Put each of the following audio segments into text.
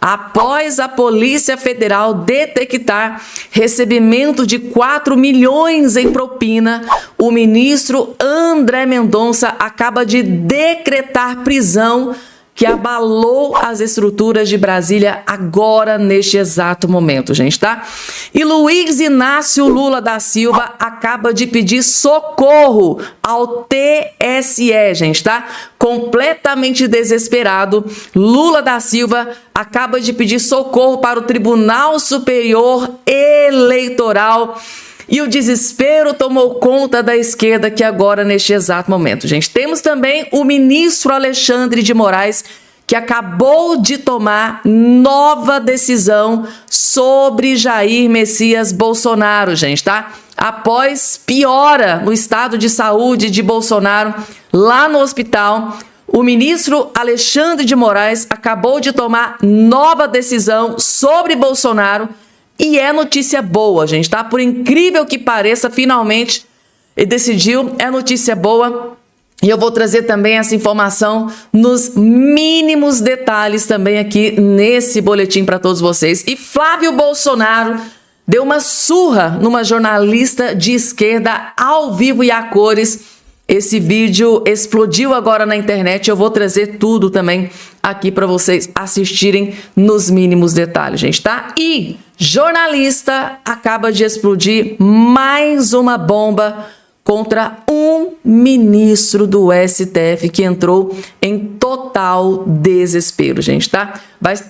após a Polícia Federal detectar recebimento de 4 milhões em propina, o ministro André Mendonça acaba de decretar prisão que abalou as estruturas de Brasília agora, neste exato momento, gente, tá? E Luiz Inácio Lula da Silva acaba de pedir socorro ao TSE, gente, tá? Completamente desesperado, Lula da Silva acaba de pedir socorro para o Tribunal Superior Eleitoral. E o desespero tomou conta da esquerda aqui agora, neste exato momento, gente. Temos também o ministro Alexandre de Moraes, que acabou de tomar nova decisão sobre Jair Messias Bolsonaro, gente, tá? Após piora no estado de saúde de Bolsonaro lá no hospital, o ministro Alexandre de Moraes acabou de tomar nova decisão sobre Bolsonaro. E é notícia boa, gente, tá? Por incrível que pareça, finalmente ele decidiu, é notícia boa. E eu vou trazer também essa informação nos mínimos detalhes também aqui nesse boletim para todos vocês. E Flávio Bolsonaro deu uma surra numa jornalista de esquerda ao vivo e a cores. Esse vídeo explodiu agora na internet, eu vou trazer tudo também aqui para vocês assistirem nos mínimos detalhes, gente, tá? E jornalista acaba de explodir mais uma bomba contra um ministro do STF que entrou em total desespero, gente, tá?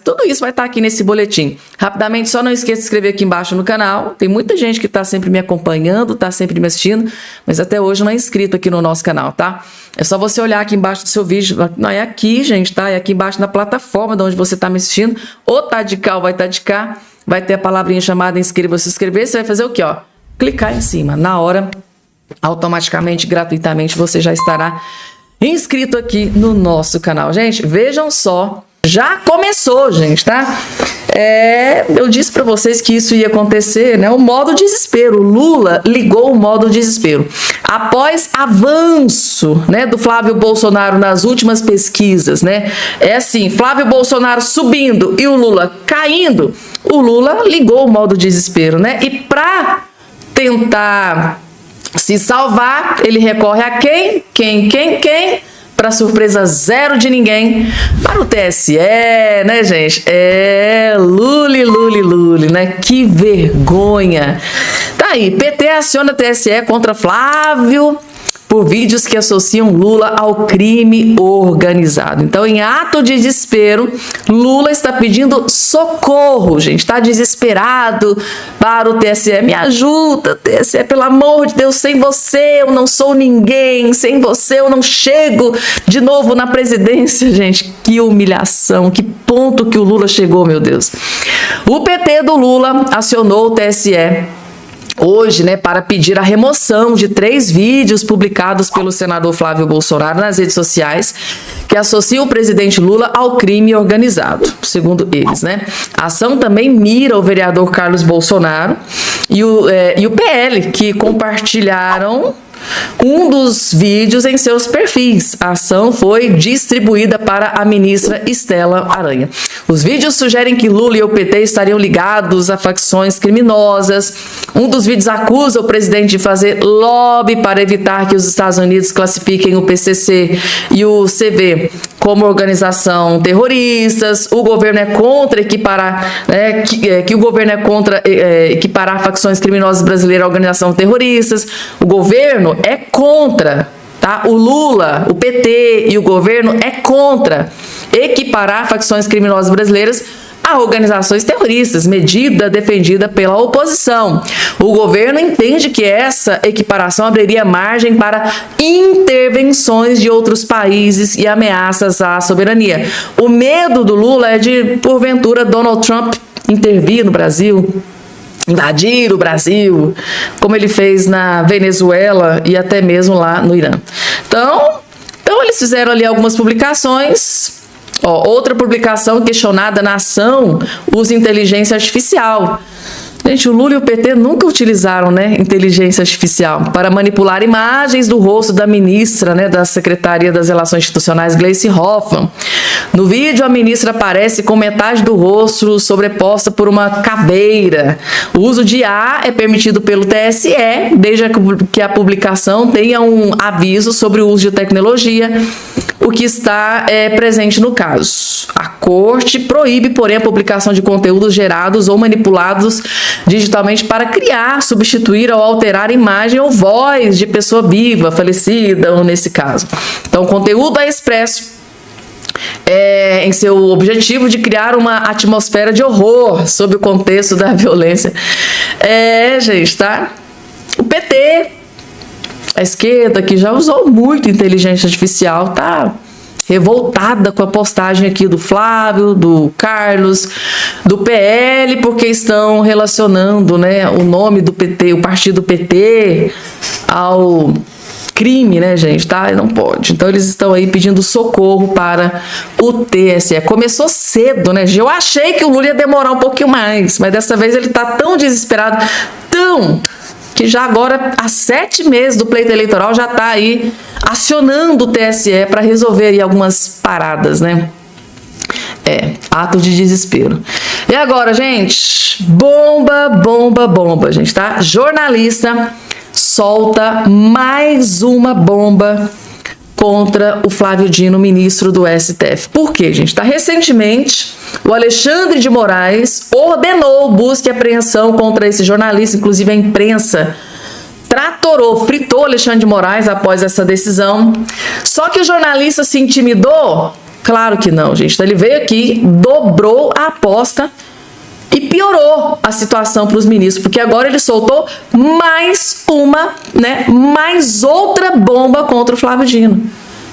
Tudo isso vai estar aqui nesse boletim. Rapidamente, só não esqueça de se inscrever aqui embaixo no canal. Tem muita gente que está sempre me acompanhando, está sempre me assistindo, mas até hoje não é inscrito aqui no nosso canal, tá? É só você olhar aqui embaixo do seu vídeo. Não, é aqui, gente, tá? É aqui embaixo na plataforma de onde você está me assistindo. Ou tá de cá ou vai estar de cá. Vai ter a palavrinha chamada inscreva-se, se inscrever. Você vai fazer o quê, ó? Clicar em cima. Na hora, automaticamente, gratuitamente, você já estará inscrito aqui no nosso canal. Gente, vejam só. Já começou, gente, tá? Eu disse para vocês que isso ia acontecer, né? O modo desespero. Lula ligou o modo desespero. Após avanço, né, do Flávio Bolsonaro nas últimas pesquisas, né? É assim, Flávio Bolsonaro subindo e o Lula caindo, o Lula ligou o modo desespero, né? E para tentar se salvar, ele recorre a quem? Para surpresa zero de ninguém, para o TSE, né, gente? Luli, né? Que vergonha. Tá aí, PT aciona TSE contra Flávio por vídeos que associam Lula ao crime organizado. Então, em ato de desespero, Lula está pedindo socorro, gente. Está desesperado para o TSE. Me ajuda, TSE, pelo amor de Deus. Sem você eu não sou ninguém. Sem você eu não chego de novo na presidência, gente. Que humilhação, que ponto que o Lula chegou, meu Deus. O PT do Lula acionou o TSE hoje, né, para pedir a remoção de 3 vídeos publicados pelo senador Flávio Bolsonaro nas redes sociais que associam o presidente Lula ao crime organizado, segundo eles, né? A ação também mira o vereador Carlos Bolsonaro e o PL, que compartilharam um dos vídeos em seus perfis. A ação foi distribuída para a ministra Estela Aranha. Os vídeos sugerem que Lula e o PT estariam ligados a facções criminosas. Um dos vídeos acusa o presidente de fazer lobby para evitar que os Estados Unidos classifiquem o PCC e o CV como organização terroristas. O governo é contra equiparar, né, que o governo é contra equiparar facções criminosas brasileiras a organização terroristas. O governo é contra, tá? O Lula, o PT e o governo é contra equiparar facções criminosas brasileiras a organizações terroristas, medida defendida pela oposição. O governo entende que essa equiparação abriria margem para intervenções de outros países e ameaças à soberania. O medo do Lula é de, porventura, Donald Trump intervir no Brasil, invadir o Brasil, como ele fez na Venezuela e até mesmo lá no Irã. Então eles fizeram ali algumas publicações. Outra publicação questionada na ação usa inteligência artificial. Gente, o Lula e o PT nunca utilizaram, né, inteligência artificial para manipular imagens do rosto da ministra, né, da Secretaria das Relações Institucionais, Gleice Hoffmann. No vídeo, a ministra aparece com metade do rosto sobreposta por uma caveira. O uso de IA é permitido pelo TSE, desde que a publicação tenha um aviso sobre o uso de tecnologia, o que está presente no caso. A Corte proíbe, porém, a publicação de conteúdos gerados ou manipulados digitalmente para criar, substituir ou alterar imagem ou voz de pessoa viva, falecida, ou nesse caso. Então, o conteúdo é expresso em seu objetivo de criar uma atmosfera de horror sob o contexto da violência. Gente, tá? O PT, a esquerda, que já usou muito inteligência artificial, tá revoltada com a postagem aqui do Flávio, do Carlos, do PL, porque estão relacionando, né, o nome do PT, o partido PT, ao crime, né, gente, tá? Não pode. Então eles estão aí pedindo socorro para o TSE. Começou cedo, né? Eu achei que o Lula ia demorar um pouquinho mais, mas dessa vez ele tá tão desesperado, que já agora, há 7 meses do pleito eleitoral, já tá aí acionando o TSE para resolver aí algumas paradas, né? Ato de desespero. E agora, gente, bomba, gente, tá? Jornalista solta mais uma bomba contra o Flávio Dino, ministro do STF. Por quê, gente? Recentemente, o Alexandre de Moraes ordenou busca e apreensão contra esse jornalista, inclusive a imprensa fritou Alexandre de Moraes após essa decisão. Só que o jornalista se intimidou? Claro que não, gente. Então, ele veio aqui, dobrou a aposta e piorou a situação para os ministros, porque agora ele soltou mais outra bomba contra o Flávio Dino.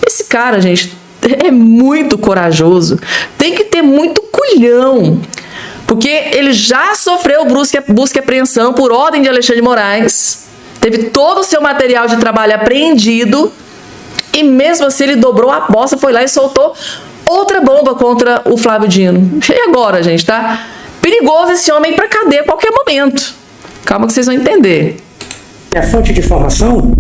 Esse cara, gente, é muito corajoso, tem que ter muito culhão, porque ele já sofreu busca e apreensão por ordem de Alexandre de Moraes, teve todo o seu material de trabalho apreendido, e mesmo assim ele dobrou a aposta, foi lá e soltou outra bomba contra o Flávio Dino. E agora, gente, tá? Perigoso esse homem ir para cadeia a qualquer momento. Calma que vocês vão entender. Minha fonte de informação?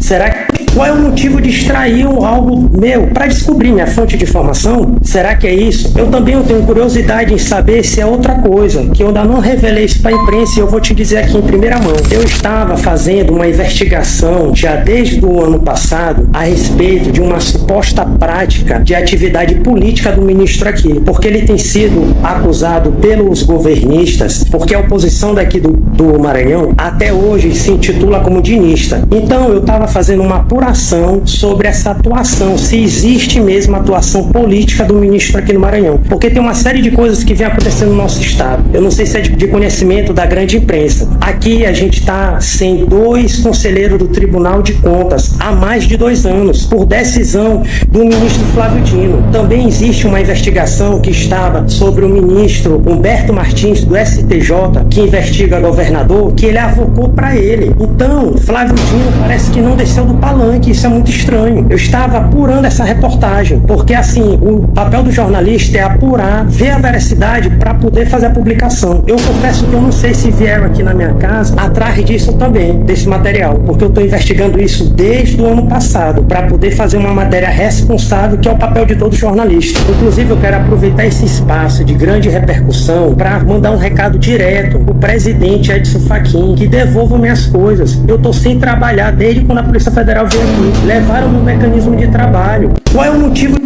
Qual é o motivo de extrair algo meu para descobrir minha fonte de informação? Será que é isso? Eu também tenho curiosidade em saber se é outra coisa, que eu ainda não revelei isso para a imprensa e eu vou te dizer aqui em primeira mão. Eu estava fazendo uma investigação já desde o ano passado a respeito de uma suposta prática de atividade política do ministro aqui, porque ele tem sido acusado pelos governistas, porque a oposição daqui do Maranhão até hoje se intitula como dinista. Então eu estava fazendo uma apuração sobre essa atuação, se existe mesmo atuação política do ministro aqui no Maranhão, porque tem uma série de coisas que vem acontecendo no nosso estado. Eu não sei se é de conhecimento da grande imprensa. Aqui a gente está sem 2 conselheiros do Tribunal de Contas há mais de 2 anos, por decisão do ministro Flávio Dino. Também existe uma investigação que estava sobre o ministro Humberto Martins, do STJ, que investiga governador, que ele avocou para ele. Então, Flávio Dino parece que não desceu do palanque, isso é muito estranho. Eu estava apurando essa reportagem, porque assim, o papel do jornalista é apurar, ver a veracidade para poder fazer a publicação. Eu confesso que eu não sei se vieram aqui na minha casa atrás disso também, desse material, porque eu estou investigando isso desde o ano passado, para poder fazer uma matéria responsável, que é o papel de todo jornalista. Inclusive, eu quero aproveitar esse espaço de grande repercussão para mandar um recado direto pro presidente Edson Fachin, que devolva minhas coisas. Eu estou sem trabalhar desde quando a Polícia Federal veio aqui. Levaram no mecanismo de trabalho. Qual é o motivo?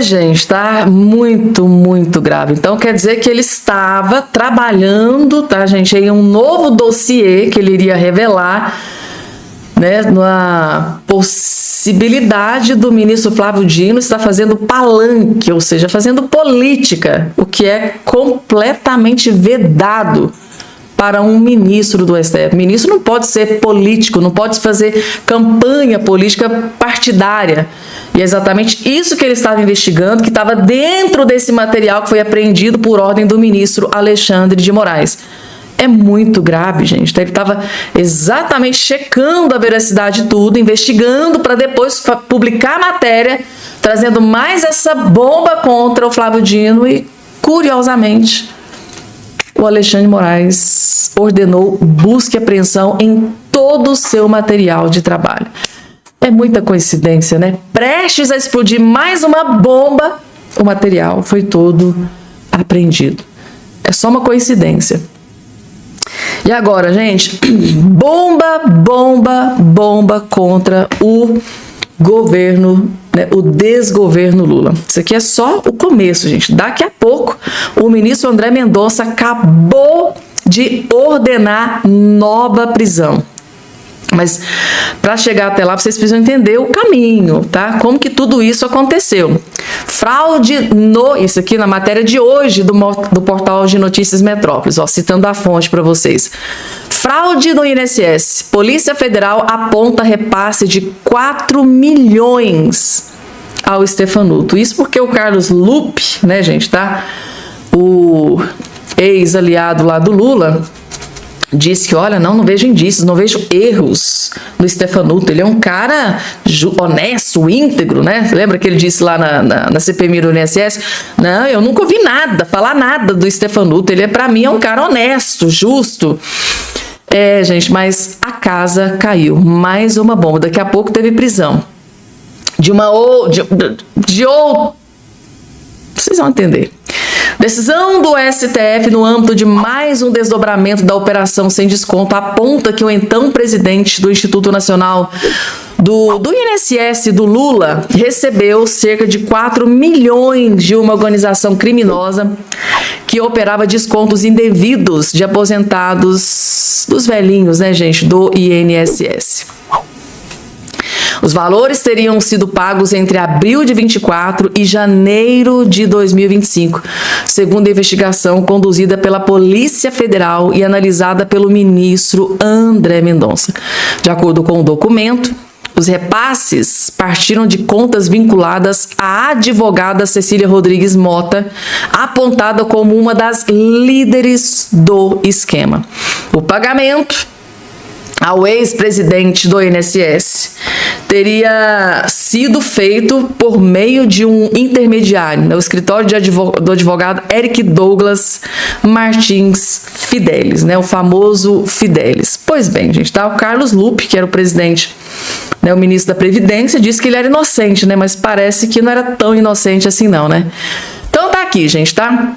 Gente, tá muito grave. Então quer dizer que ele estava trabalhando, tá, gente, em um novo dossiê que ele iria revelar, né, na possibilidade do ministro Flávio Dino estar fazendo palanque, ou seja, fazendo política, o que é completamente vedado para um ministro do STF. O ministro não pode ser político, não pode fazer campanha política partidária. E é exatamente isso que ele estava investigando, que estava dentro desse material que foi apreendido por ordem do ministro Alexandre de Moraes. É muito grave, gente. Então, ele estava exatamente checando a veracidade de tudo, investigando para depois publicar a matéria, trazendo mais essa bomba contra o Flávio Dino e, curiosamente, o Alexandre Moraes ordenou busca e apreensão em todo o seu material de trabalho. É muita coincidência, né? Prestes a explodir mais uma bomba, o material foi todo apreendido. É só uma coincidência. E agora, gente, bomba contra o governo, né, o desgoverno Lula. Isso aqui é só o começo, gente. Daqui a pouco, o ministro André Mendonça acabou de ordenar nova prisão. Mas para chegar até lá, vocês precisam entender o caminho, tá? Como que tudo isso aconteceu. Fraude isso aqui na matéria de hoje do portal de notícias Metrópolis, ó, citando a fonte para vocês. Fraude no INSS. Polícia Federal aponta repasse de 4 milhões ao Stefanuto. Isso porque o Carlos Lupe, né, gente, tá? O ex-aliado lá do Lula disse que, olha, não vejo indícios, não vejo erros no Stefanuto. Ele é um cara honesto, íntegro, né? Lembra que ele disse lá na CPMI do INSS? Não, eu nunca ouvi falar nada do Stefanuto. Ele, para mim, é um cara honesto, justo. É, gente, mas a casa caiu. Mais uma bomba. Daqui a pouco teve prisão. Vocês vão entender. Decisão do STF no âmbito de mais um desdobramento da Operação Sem Desconto aponta que o então presidente do Instituto Nacional do INSS do Lula recebeu cerca de 4 milhões de uma organização criminosa que operava descontos indevidos de aposentados dos velhinhos, né, gente, do INSS. Os valores teriam sido pagos entre abril de 24 e janeiro de 2025, segundo a investigação conduzida pela Polícia Federal e analisada pelo ministro André Mendonça. De acordo com o documento, os repasses partiram de contas vinculadas à advogada Cecília Rodrigues Mota, apontada como uma das líderes do esquema. O pagamento ao ex-presidente do INSS teria sido feito por meio de um intermediário, né, o escritório do advogado Eric Douglas Martins Fidelis, né, o famoso Fidelis. Pois bem, gente, tá? O Carlos Lupe, que era o presidente, né, o ministro da Previdência, disse que ele era inocente, né, mas parece que não era tão inocente assim não, né? Então tá aqui, gente, tá?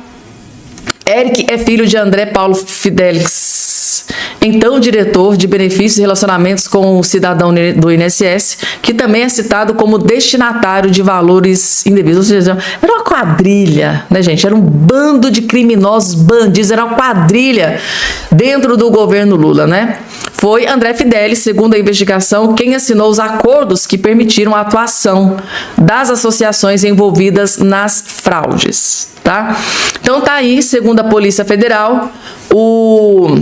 Eric é filho de André Paulo Fidelis, então diretor de benefícios e relacionamentos com o cidadão do INSS, que também é citado como destinatário de valores indevidos. Ou seja, era uma quadrilha, né, gente? Era um bando de criminosos, bandidos, era uma quadrilha dentro do governo Lula, né? Foi André Fidelis, segundo a investigação, quem assinou os acordos que permitiram a atuação das associações envolvidas nas fraudes, tá? Então tá aí, segundo a Polícia Federal, o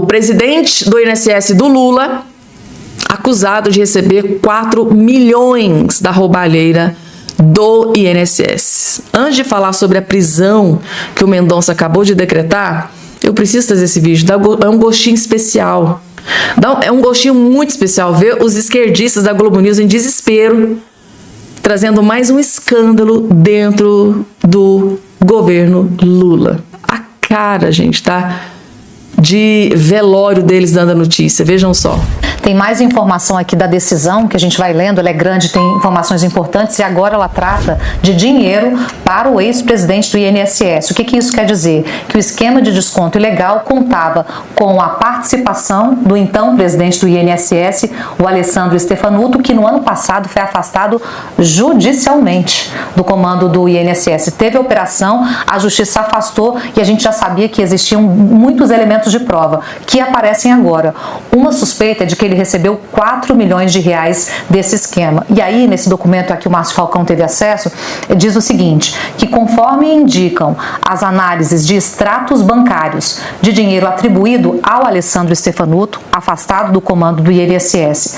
presidente do INSS do Lula, acusado de receber 4 milhões da roubalheira do INSS. Antes de falar sobre a prisão que o Mendonça acabou de decretar, eu preciso trazer esse vídeo, é um gostinho especial. É um gostinho muito especial ver os esquerdistas da Globo News em desespero, trazendo mais um escândalo dentro do governo Lula. A cara, gente, tá? De velório deles dando a notícia, vejam só. Tem mais informação aqui da decisão, que a gente vai lendo, ela é grande, tem informações importantes, e agora ela trata de dinheiro para o ex-presidente do INSS. O que isso quer dizer? Que o esquema de desconto ilegal contava com a participação do então presidente do INSS, o Alessandro Stefanuto, que no ano passado foi afastado judicialmente do comando do INSS. Teve a operação, a justiça afastou e a gente já sabia que existiam muitos elementos de prova que aparecem agora. Uma suspeita é de que ele recebeu 4 milhões de reais desse esquema. E aí, nesse documento aqui, o Márcio Falcão teve acesso, diz o seguinte, que conforme indicam as análises de extratos bancários de dinheiro atribuído ao Alessandro Stefanuto, afastado do comando do INSS,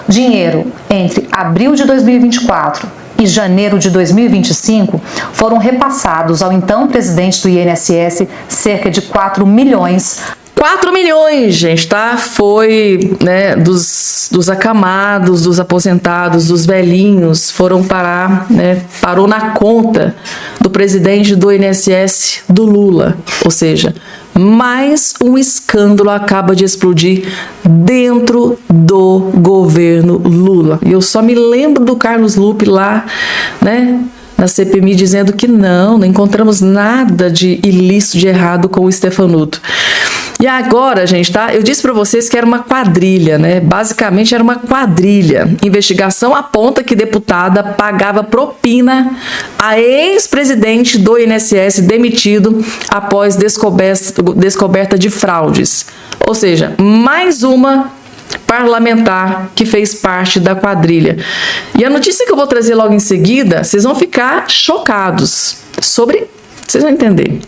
dinheiro entre abril de 2024 e janeiro de 2025, foram repassados ao então presidente do INSS cerca de 4 milhões. 4 milhões, gente, tá? Foi, né, dos acamados, dos aposentados, dos velhinhos, foram parar, né, parou na conta do presidente do INSS, do Lula. Ou seja, mais um escândalo acaba de explodir dentro do governo Lula. E eu só me lembro do Carlos Lupe lá, né, na CPMI, dizendo que não encontramos nada de ilícito, de errado com o Stefanuto. E agora, gente, tá? Eu disse para vocês que era uma quadrilha, né? Basicamente era uma quadrilha. Investigação aponta que deputada pagava propina a ex-presidente do INSS demitido após descoberta de fraudes. Ou seja, mais uma parlamentar que fez parte da quadrilha. E a notícia que eu vou trazer logo em seguida, vocês vão ficar chocados sobre... Vocês vão entender.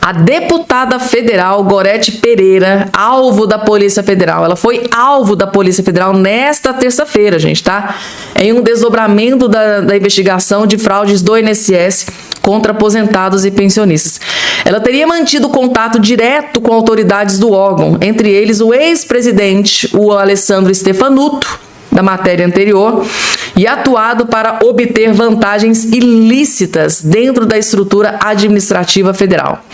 A deputada federal Gorete Pereira, alvo da Polícia Federal, ela foi alvo da Polícia Federal nesta terça-feira, gente, tá? Em um desdobramento da investigação de fraudes do INSS contra aposentados e pensionistas. Ela teria mantido contato direto com autoridades do órgão, entre eles o ex-presidente, o Alessandro Stefanuto, da matéria anterior, e atuado para obter vantagens ilícitas dentro da estrutura administrativa federal.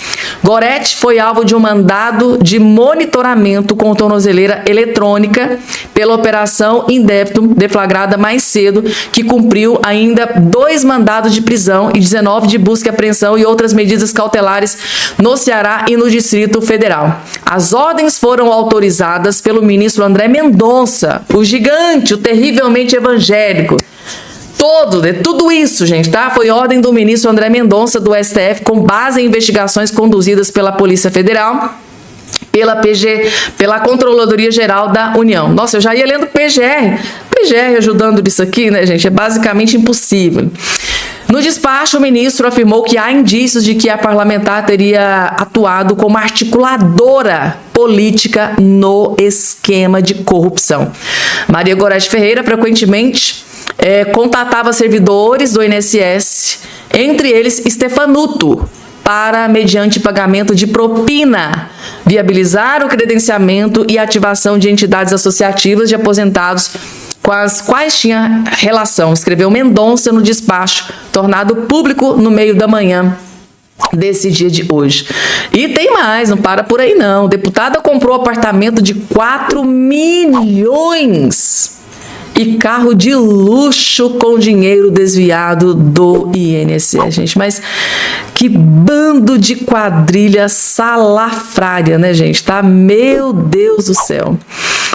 Gorete foi alvo de um mandado de monitoramento com tornozeleira eletrônica pela Operação Indébito, deflagrada mais cedo, que cumpriu ainda 2 mandados de prisão e 19 de busca e apreensão e outras medidas cautelares no Ceará e no Distrito Federal. As ordens foram autorizadas pelo ministro André Mendonça, o gigante, o terrivelmente evangélico. Tudo isso, gente, tá? Foi ordem do ministro André Mendonça, do STF, com base em investigações conduzidas pela Polícia Federal, pela PG, pela Controladoria Geral da União. Nossa, eu já ia lendo PGR ajudando nisso aqui, né, gente? É basicamente impossível. No despacho, o ministro afirmou que há indícios de que a parlamentar teria atuado como articuladora política no esquema de corrupção. Maria Gorete Ferreira frequentemente contatava servidores do INSS, entre eles Stefanuto, para, mediante pagamento de propina, viabilizar o credenciamento e ativação de entidades associativas de aposentados com as quais tinha relação, escreveu Mendonça no despacho, tornado público no meio da manhã desse dia de hoje. E tem mais, não para por aí não. Deputada comprou apartamento de 4 milhões e carro de luxo com dinheiro desviado do INSS, gente. Mas que bando de quadrilha salafrária, né, gente? Tá? Meu Deus do céu.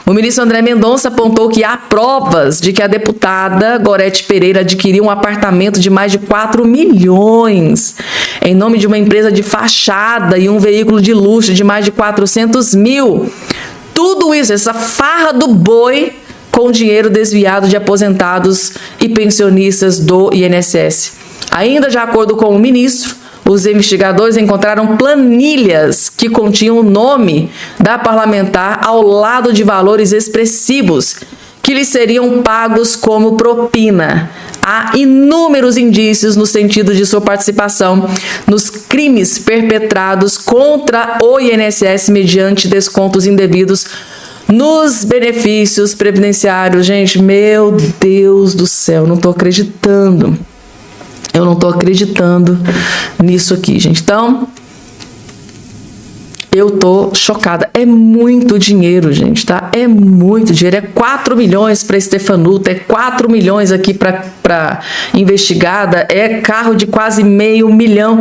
O ministro André Mendonça apontou que há provas de que a deputada Gorete Pereira adquiriu um apartamento de mais de 4 milhões em nome de uma empresa de fachada e um veículo de luxo de mais de 400 mil. Tudo isso, essa farra do boi, com dinheiro desviado de aposentados e pensionistas do INSS. Ainda de acordo com o ministro, os investigadores encontraram planilhas que continham o nome da parlamentar ao lado de valores expressivos que lhe seriam pagos como propina. Há inúmeros indícios no sentido de sua participação nos crimes perpetrados contra o INSS mediante descontos indevidos nos benefícios previdenciários. Gente, meu Deus do céu, não tô acreditando. Eu não tô acreditando nisso aqui, gente. Então, eu tô chocada. É muito dinheiro, gente, tá? É muito dinheiro. É 4 milhões para Stefanuto, é 4 milhões aqui para investigada, é carro de quase $500 mil.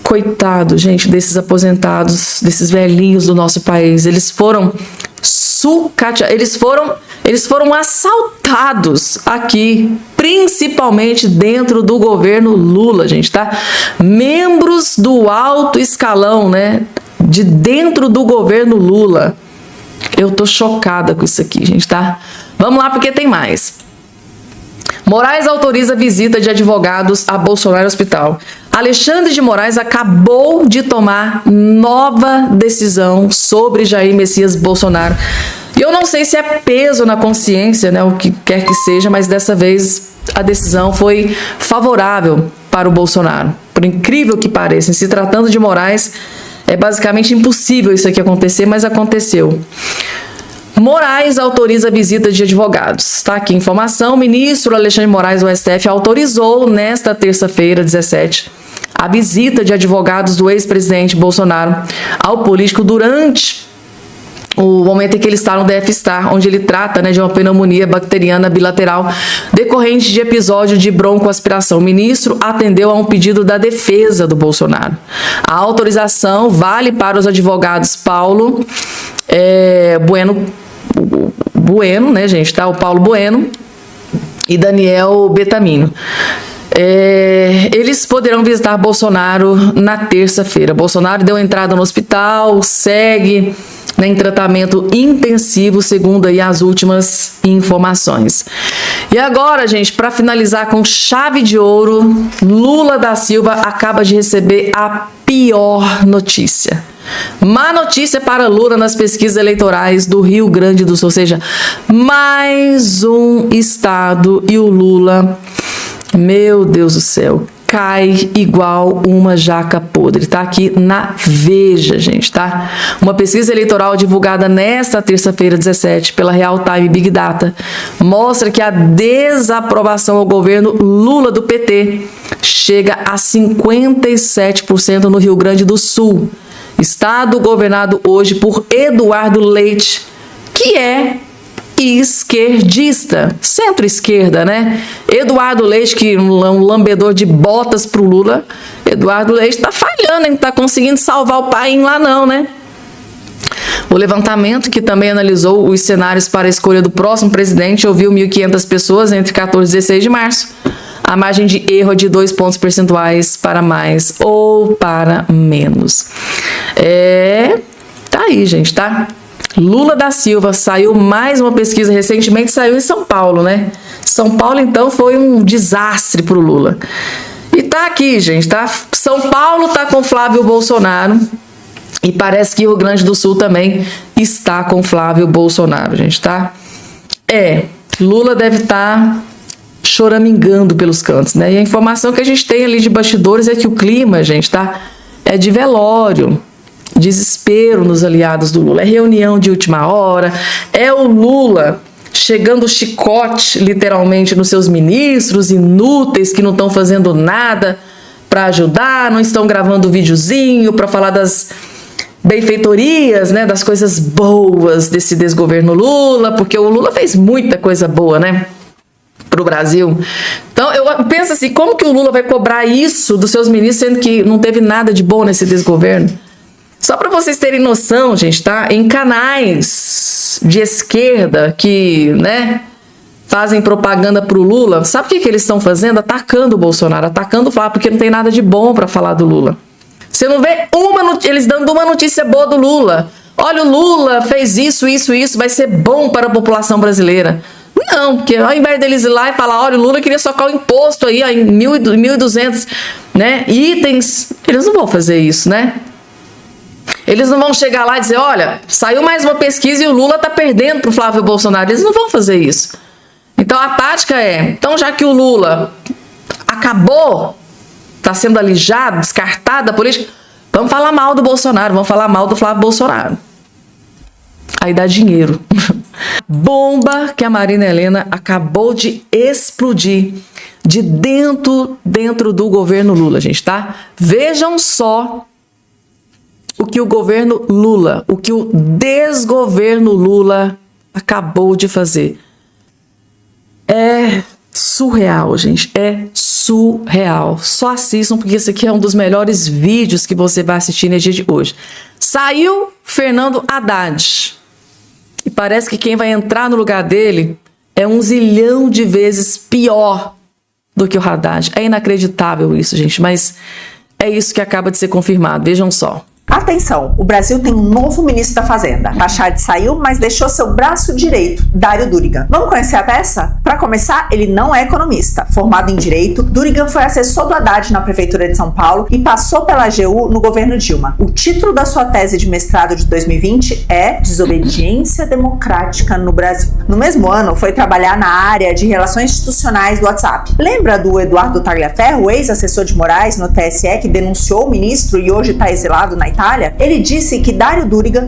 Coitado, gente, desses aposentados, desses velhinhos do nosso país. Eles foram sucateados, eles foram assaltados aqui, principalmente dentro do governo Lula, gente, tá? Membros do alto escalão, né, de dentro do governo Lula. Eu tô chocada com isso aqui, gente, tá? Vamos lá, porque tem mais. Moraes autoriza visita de advogados a Bolsonaro no hospital. Alexandre de Moraes acabou de tomar nova decisão sobre Jair Messias Bolsonaro. E eu não sei se é peso na consciência, né, o que quer que seja, mas dessa vez a decisão foi favorável para o Bolsonaro. Por incrível que pareça, se tratando de Moraes, É basicamente impossível isso aqui acontecer, mas aconteceu. Moraes autoriza a visita de advogados. Está aqui a informação. O ministro Alexandre Moraes do STF autorizou nesta terça-feira, 17, a visita de advogados do ex-presidente Bolsonaro ao político durante o momento em que ele está no DF-Star, onde ele trata, de uma pneumonia bacteriana bilateral decorrente de episódio de broncoaspiração. O ministro atendeu a um pedido da defesa do Bolsonaro. A autorização vale para os advogados Paulo Bueno, né, gente, tá? O Paulo Bueno e Daniel Betamino. Eles poderão visitar Bolsonaro na terça-feira. Bolsonaro deu entrada no hospital, segue em tratamento intensivo, segundo aí as últimas informações. E agora, gente, para finalizar com chave de ouro, Lula da Silva acaba de receber a pior notícia. Má notícia para Lula nas pesquisas eleitorais do Rio Grande do Sul, ou seja, mais um estado e o Lula, meu Deus do céu, cai igual uma jaca podre. Tá aqui na Veja, gente, tá? Uma pesquisa eleitoral divulgada nesta terça-feira, 17, pela Real Time Big Data, mostra que a desaprovação ao governo Lula do PT chega a 57% no Rio Grande do Sul. Estado governado hoje por Eduardo Leite, que é esquerdista, centro-esquerda, né? Eduardo Leite, que é um lambedor de botas pro Lula. Eduardo Leite tá falhando, hein? Não tá conseguindo salvar o país lá não, né? O levantamento, que também analisou os cenários para a escolha do próximo presidente, ouviu 1.500 pessoas entre 14 e 16 de março. A margem de erro é de 2 pontos percentuais para mais ou para menos. Tá aí, gente, tá? Lula da Silva, saiu mais uma pesquisa recentemente, saiu em São Paulo, né? São Paulo, então, foi um desastre pro Lula. E tá aqui, gente, tá? São Paulo tá com Flávio Bolsonaro e parece que Rio Grande do Sul também está com Flávio Bolsonaro, gente, tá? Lula deve estar choramingando pelos cantos, né? E a informação que a gente tem ali de bastidores é que o clima, gente, tá? É de velório. Desespero nos aliados do Lula, é reunião de última hora, é o Lula chegando chicote literalmente nos seus ministros inúteis que não estão fazendo nada para ajudar, não estão gravando videozinho para falar das benfeitorias, né, das coisas boas desse desgoverno Lula, porque o Lula fez muita coisa boa, né, pro Brasil. Então eu penso assim, como que o Lula vai cobrar isso dos seus ministros sendo que não teve nada de bom nesse desgoverno? Só para vocês terem noção, gente, tá? Em canais de esquerda que, né, fazem propaganda pro Lula, sabe o que eles estão fazendo? Atacando o Bolsonaro, atacando o Flávio, porque não tem nada de bom para falar do Lula. Você não vê eles dando uma notícia boa do Lula. Olha, o Lula fez isso, vai ser bom para a população brasileira. Não, porque ao invés deles ir lá e falar, olha, o Lula queria socar o imposto aí em 1.200, né, itens, eles não vão fazer isso, né? Eles não vão chegar lá e dizer, olha, saiu mais uma pesquisa e o Lula tá perdendo pro Flávio Bolsonaro. Eles não vão fazer isso. Então a tática então já que o Lula acabou, tá sendo alijado, descartado da política, vamos falar mal do Bolsonaro, vamos falar mal do Flávio Bolsonaro. Aí dá dinheiro. Bomba que a Marina Helena acabou de explodir de dentro do governo Lula, gente, tá? Vejam só o que o governo Lula, o que o desgoverno Lula acabou de fazer. É surreal, gente, é surreal. Só assistam, porque esse aqui é um dos melhores vídeos que você vai assistir no dia de hoje. Saiu Fernando Haddad. E parece que quem vai entrar no lugar dele é 1 zilhão de vezes pior do que o Haddad. É inacreditável isso, gente, mas é isso que acaba de ser confirmado. Vejam só. Atenção, o Brasil tem um novo ministro da Fazenda. Tachard saiu, mas deixou seu braço direito, Dário Durigan. Vamos conhecer a peça? Para começar, ele não é economista. Formado em Direito, Durigan foi assessor do Haddad na Prefeitura de São Paulo e passou pela AGU no governo Dilma. O título da sua tese de mestrado de 2020 é Desobediência Democrática no Brasil. No mesmo ano, foi trabalhar na área de Relações Institucionais do WhatsApp. Lembra do Eduardo Tagliaferro, ex-assessor de Moraes no TSE, que denunciou o ministro e hoje está exilado na Itália? Itália, ele disse que Dário Durigan...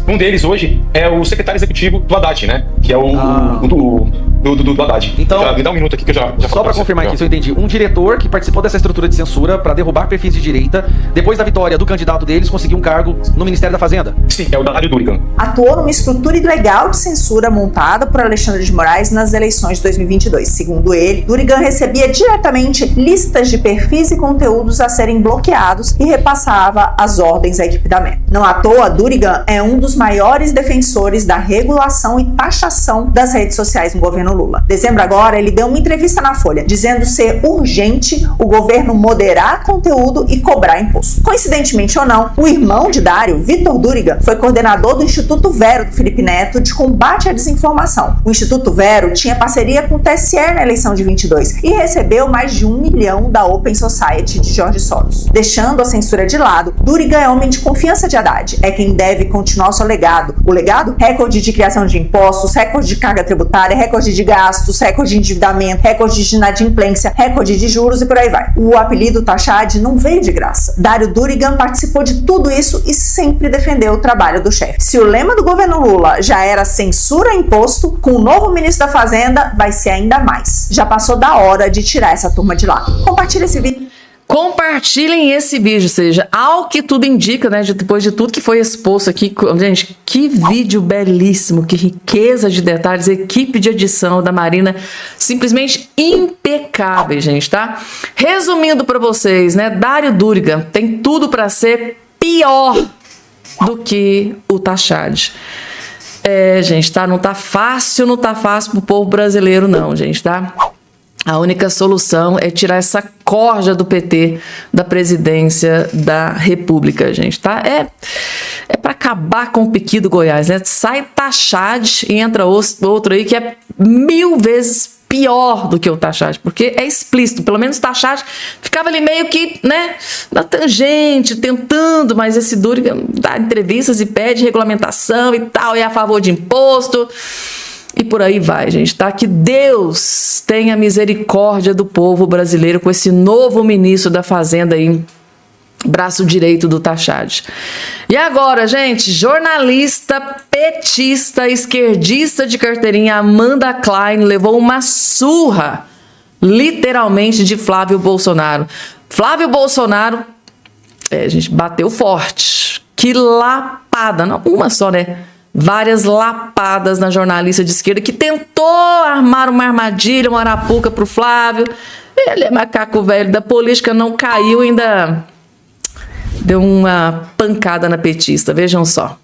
Um deles hoje é o secretário executivo do Haddad, né? Que é do Haddad. Então, me dá um minuto aqui que eu já só para confirmar aqui se eu entendi. Um diretor que participou dessa estrutura de censura para derrubar perfis de direita, depois da vitória do candidato deles, conseguiu um cargo no Ministério da Fazenda. Sim, é o Dário Durigan. Atuou numa estrutura ilegal de censura montada por Alexandre de Moraes nas eleições de 2022. Segundo ele, Durigan recebia diretamente listas de perfis e conteúdos a serem bloqueados e repassava as ordens à equipe da Meta. Não à toa, Durigan é um dos maiores defensores da regulação e taxação das redes sociais no governo Lula. Em dezembro agora, ele deu uma entrevista na Folha, dizendo ser urgente o governo moderar conteúdo e cobrar imposto. Coincidentemente ou não, o irmão de Dário, Vitor Durigan, foi coordenador do Instituto Vero do Felipe Neto de combate à desinformação. O Instituto Vero tinha parceria com o TSE na eleição de 22 e recebeu mais de 1 milhão da Open Society de Jorge Soros. Deixando a censura de lado, Durigan é homem de confiança de Haddad. É quem deve continuar o seu legado. O legado? Recorde de criação de impostos, recorde de carga tributária, recorde de gastos, recorde de endividamento, recorde de inadimplência, recorde de juros e por aí vai. O apelido Tachad não veio de graça. Dário Durigan participou de tudo isso e sempre defendeu o trabalho do chefe. Se o lema do governo Lula já era censura a imposto, com o novo ministro da Fazenda vai ser ainda mais. Já passou da hora de tirar essa turma de lá. Compartilha esse vídeo. Compartilhem esse vídeo, ou seja, ao que tudo indica, né, depois de tudo que foi exposto aqui, gente, que vídeo belíssimo, que riqueza de detalhes, equipe de edição da Marina, simplesmente impecável, gente, tá? Resumindo para vocês, né, Dário Durigan tem tudo para ser pior do que o Tachad. Gente, tá? Não tá fácil pro povo brasileiro não, gente, tá? A única solução é tirar essa corja do PT da presidência da República, gente, tá? É para acabar com o piqui do Goiás, né? Sai Tachad e entra outro aí que é 1000 vezes pior do que o Tachad, porque é explícito. Pelo menos o Tachad ficava ali meio que, né, na tangente, tentando, mas esse Durigan dá entrevistas e pede regulamentação e tal, é a favor de imposto. E por aí vai, gente, tá? Que Deus tenha misericórdia do povo brasileiro com esse novo ministro da Fazenda aí, braço direito do Tachad. E agora, gente, jornalista, petista, esquerdista de carteirinha Amanda Klein levou uma surra, literalmente, de Flávio Bolsonaro. Flávio Bolsonaro, gente, bateu forte. Que lapada, não uma só, né? Várias lapadas na jornalista de esquerda que tentou armar uma armadilha, uma arapuca pro Flávio. Ele é macaco velho da política, não caiu, ainda deu uma pancada na petista. Vejam só.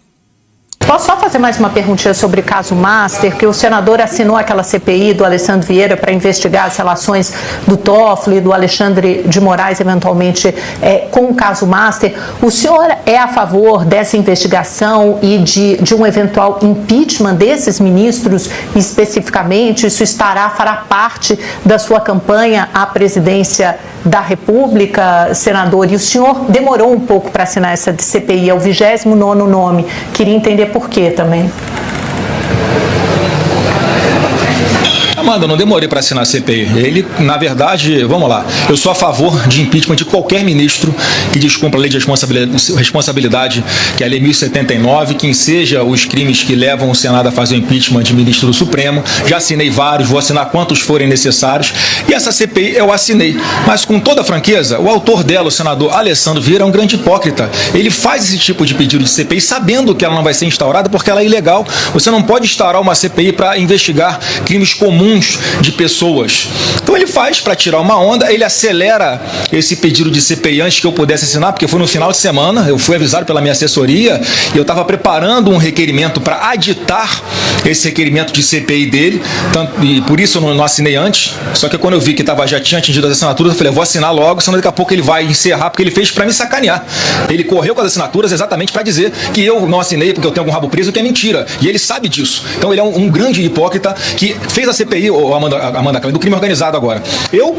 Posso só fazer mais uma perguntinha sobre o caso Master, que o senador assinou aquela CPI do Alessandro Vieira para investigar as relações do Toffoli e do Alexandre de Moraes, eventualmente, com o caso Master. O senhor é a favor dessa investigação e de um eventual impeachment desses ministros especificamente? Isso fará parte da sua campanha à presidência da República, senador? E o senhor demorou um pouco para assinar essa CPI, é o 29º nome. Queria entender por quê também. Amanda, eu não demorei para assinar a CPI. Ele, na verdade, vamos lá, eu sou a favor de impeachment de qualquer ministro que descumpra a lei de responsabilidade, que é a lei 1079, que enseja os crimes que levam o Senado a fazer o impeachment de ministro do Supremo. Já assinei vários, vou assinar quantos forem necessários. E essa CPI eu assinei. Mas, com toda franqueza, o autor dela, o senador Alessandro Vieira, é um grande hipócrita. Ele faz esse tipo de pedido de CPI sabendo que ela não vai ser instaurada porque ela é ilegal. Você não pode instaurar uma CPI para investigar crimes comuns de pessoas. Então ele faz para tirar uma onda, ele acelera esse pedido de CPI antes que eu pudesse assinar, porque foi no final de semana, eu fui avisado pela minha assessoria e eu estava preparando um requerimento para aditar esse requerimento de CPI dele, e por isso eu não assinei antes, só que quando eu vi que já tinha atingido as assinaturas, eu falei, eu vou assinar logo, senão daqui a pouco ele vai encerrar, porque ele fez para me sacanear. Ele correu com as assinaturas exatamente para dizer que eu não assinei porque eu tenho algum rabo preso, que é mentira, e ele sabe disso. Então ele é um grande hipócrita que fez a CPI CPI, ou Amanda Klein, do crime organizado agora. Eu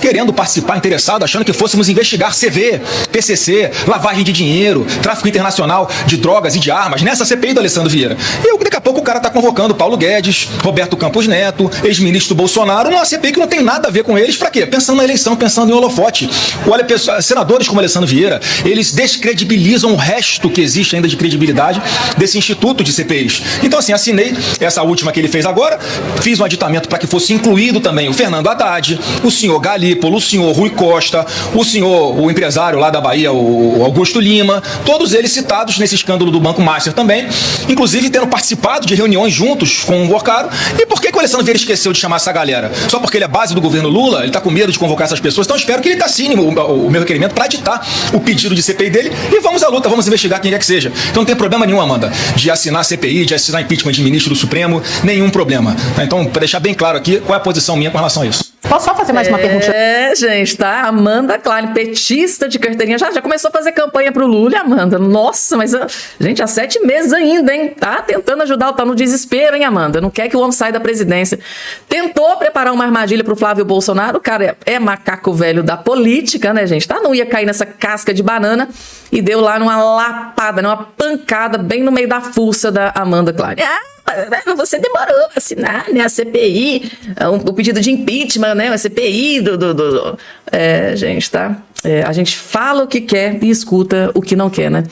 querendo participar, interessado, achando que fôssemos investigar CV, PCC, lavagem de dinheiro, tráfico internacional de drogas e de armas, nessa CPI do Alessandro Vieira. E daqui a pouco o cara tá convocando Paulo Guedes, Roberto Campos Neto, ex-ministro Bolsonaro, numa CPI que não tem nada a ver com eles. Pra quê? Pensando na eleição, pensando em holofote. Olha, senadores como Alessandro Vieira, eles descredibilizam o resto que existe ainda de credibilidade desse instituto de CPIs. Então, assim, assinei essa última que ele fez agora, fiz um aditamento para que fosse incluído também o Fernando Haddad, o senhor Galípolo, o senhor Rui Costa, o empresário lá da Bahia, o Augusto Lima, todos eles citados nesse escândalo do Banco Master também, inclusive tendo participado de reuniões juntos com o Mocaro. E por que o Alessandro Vieira esqueceu de chamar essa galera? Só porque ele é base do governo Lula? Ele tá com medo de convocar essas pessoas? Então espero que ele assine o meu requerimento para editar o pedido de CPI dele e vamos à luta, vamos investigar quem quer que seja. Então não tem problema nenhum, Amanda, de assinar CPI, de assinar impeachment de ministro do Supremo, nenhum problema. Então, para deixar bem claro aqui, qual é a posição minha com relação a isso? Posso só fazer mais uma pergunta? Gente, tá? Amanda Klein, petista de carteirinha, já começou a fazer campanha pro Lula, Amanda. Nossa, mas, gente, há 7 meses ainda, hein? Tá tentando ajudar, tá no desespero, hein, Amanda? Não quer que o homem saia da presidência. Tentou preparar uma armadilha pro Flávio Bolsonaro, o cara é macaco velho da política, né, gente? Tá? Não ia cair nessa casca de banana e deu lá numa lapada, numa pancada bem no meio da fuça da Amanda Klein. Você demorou a assinar, né, a CPI, o pedido de impeachment, né, a CPI gente, tá? A gente fala o que quer e escuta o que não quer, né?